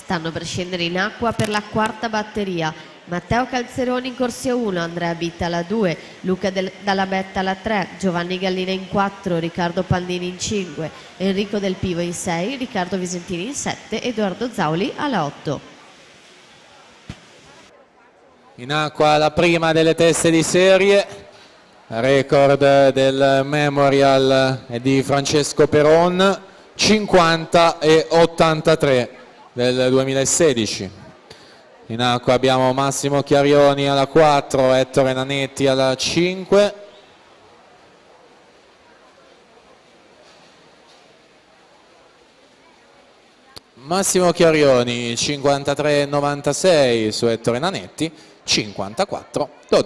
Stanno per scendere in acqua per la quarta batteria. Matteo Calzeroni in corsia 1, Andrea Bitta alla 2, Luca Dalla Betta alla 3, Giovanni Gallina in 4, Riccardo Pandini in 5, Enrico Del Pivo in 6, Riccardo Visentini in 7, Edoardo Zauli alla 8. In acqua la prima delle teste di serie, record del Memorial è di Francesco Peron, 50 e 83 del 2016. In acqua abbiamo Massimo Chiarioni alla 4, Ettore Nanetti alla 5. Massimo Chiarioni 53,96 su Ettore Nanetti, 54,12.